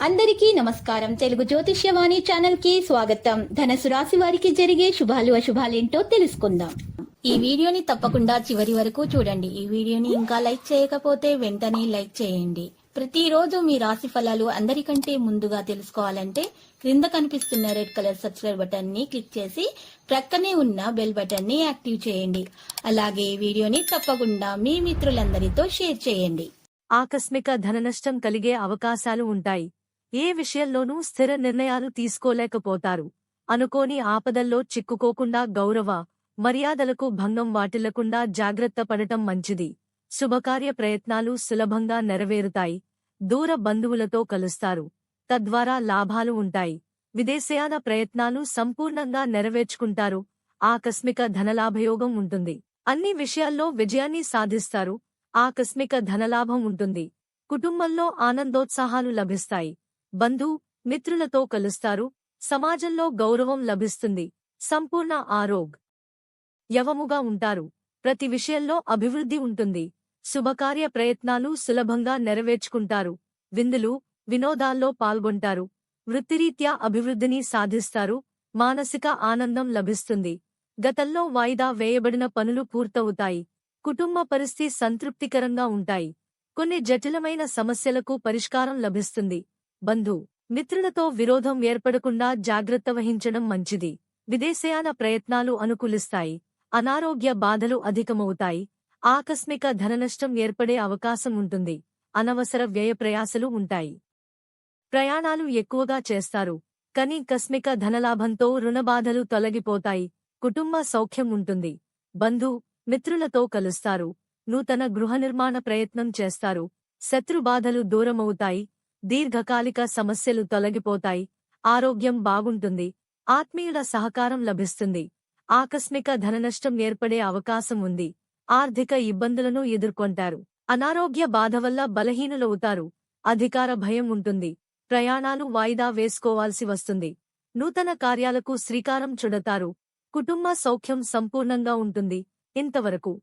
అందరికీ నమస్కారం. తెలుగు జ్యోతిష్యవాణి ఛానల్ కి స్వాగతం. ధనుసు రాశి వారికి జరిగే శుభాలు అశుభాలేంటో తెలుసుకుందాం. ఈ వీడియోని తప్పకుండా చివరి వరకు చూడండి. ఈ వీడియోని ఇంకా లైక్ చేయకపోతే వెంటనే లైక్ చేయండి. ప్రతిరోజు మీ రాశి ఫలాలు అందరికంటే ముందుగా తెలుసుకోవాలంటే క్రింద కనిపిస్తున్న రెడ్ కలర్ సబ్స్క్రైబ్ బటన్ ని క్లిక్ చేసి ప్రక్కనే ఉన్న బెల్ బటన్ ని యాక్టివ్ చేయండి. అలాగే ఈ వీడియోని తప్పకుండా మీ మిత్రులందరితో షేర్ చేయండి. ఆకస్మిక ధననష్టం కలిగే అవకాశాలు ఉంటాయి. ఏ విషయంలోనూ స్థిర నిర్ణయాలు తీసుకోలేకపోతారు. అనుకోని ఆపదల్లో చిక్కుకోకుండా గౌరవ మర్యాదలకు భంగం వాటిల్లకుండా జాగ్రత్త పడటం మంచిది. శుభకార్య ప్రయత్నాలు సులభంగా నెరవేరుతాయి. దూర బంధువులతో కలుస్తారు. తద్వారా లాభాలు ఉంటాయి. విదేశయాన ప్రయత్నాలు సంపూర్ణంగా నెరవేర్చుకుంటారు. ఆకస్మిక ధనలాభయోగం ఉంటుంది. అన్ని విషయాల్లో విజయాన్ని సాధిస్తారు. ఆకస్మిక ధనలాభం ఉంటుంది. కుటుంబంలో ఆనందోత్సాహాలు లభిస్తాయి. బంధు మిత్రులతో కలుస్తారు. సమాజంలో గౌరవం లభిస్తుంది. సంపూర్ణ ఆరోగ్యముగా ఉంటారు. ప్రతి విషయంలో అభివృద్ధి ఉంటుంది. శుభకార్య ప్రయత్నాలు సులభంగా నెరవేర్చుకుంటారు. విందులు వినోదాల్లో పాల్గొంటారు. వృత్తిరీత్యా అభివృద్ధిని సాధిస్తారు. మానసిక ఆనందం లభిస్తుంది. గతంలో వాయిదా వేయబడిన పనులు పూర్తవుతాయి. కుటుంబ పరిస్థితి సంతృప్తికరంగా ఉంటాయి. కొన్ని జటిలమైన సమస్యలకు పరిష్కారం లభిస్తుంది. బంధు మిత్రులతో విరోధం ఏర్పడకుండా జాగ్రత్త వహించడం మంచిది. విదేశయాన ప్రయత్నాలు అనుకూలిస్తాయి. అనారోగ్య బాధలు అధికమవుతాయి. ఆకస్మిక ధననష్టం ఏర్పడే అవకాశం ఉంటుంది. అనవసర వ్యయప్రయాసలు ఉంటాయి. ప్రయాణాలు ఎక్కువగా చేస్తారు. కానీ ఆకస్మిక ధనలాభంతో రుణబాధలు తొలగిపోతాయి. కుటుంబ సౌఖ్యం ఉంటుంది. బంధు మిత్రులతో కలుస్తారు. నూతన గృహ నిర్మాణ ప్రయత్నం చేస్తారు. శత్రుబాధలు దూరమవుతాయి. దీర్ఘకాలిక సమస్యలు తొలగిపోతాయి. ఆరోగ్యం బాగుంటుంది. ఆత్మీయుల సహకారం లభిస్తుంది. ఆకస్మిక ధననష్టం ఏర్పడే అవకాశం ఉంది. ఆర్థిక ఇబ్బందులను ఎదుర్కొంటారు. అనారోగ్య బాధ వల్ల బలహీనులవుతారు. అధికార భయం ఉంటుంది. ప్రయాణాలు వాయిదా వేసుకోవాల్సి వస్తుంది. నూతన కార్యాలకు శ్రీకారం చుడతారు. కుటుంబ సౌఖ్యం సంపూర్ణంగా ఉంటుంది. ఇంతవరకు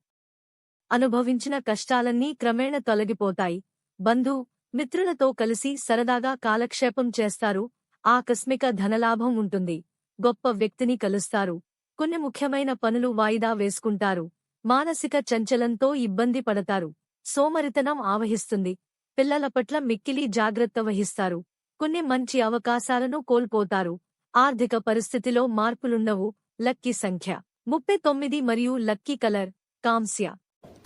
అనుభవించిన కష్టాలన్నీ క్రమేణ తొలగిపోతాయి. బంధు మిత్రులతో కలిసి సరదాగా కాలక్షేపం చేస్తారు. ఆకస్మిక ధనలాభం ఉంటుంది. గొప్ప వ్యక్తిని కలుస్తారు. కొన్ని ముఖ్యమైన పనులు వాయిదా వేసుకుంటారు. మానసిక చంచలంతో ఇబ్బంది పడతారు. సోమరితనం ఆవహిస్తుంది. పిల్లల పట్ల మిక్కిలి జాగ్రత్త వహిస్తారు. కొన్ని మంచి అవకాశాలను కోల్పోతారు. ఆర్థిక పరిస్థితిలో మార్పులుండవు. లక్కీ సంఖ్య 39 మరియు లక్కీ కలర్ కాంస్య.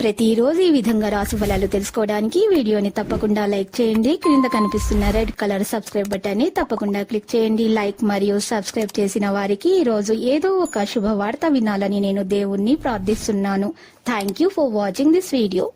ప్రతిరోజు ఈ విధంగా రాశి ఫలాలు తెలుసుకోవడానికి వీడియోని తప్పకుండా లైక్ చేయండి. క్రింద కనిపిస్తున్న రెడ్ కలర్ సబ్స్క్రైబ్ బటన్ ని తప్పకుండా క్లిక్ చేయండి. లైక్ మరియు సబ్స్క్రైబ్ చేసిన వారికి ఈ రోజు ఏదో ఒక శుభవార్త వినాలని నేను దేవుణ్ణి ప్రార్థిస్తున్నాను. Thank you for watching this video.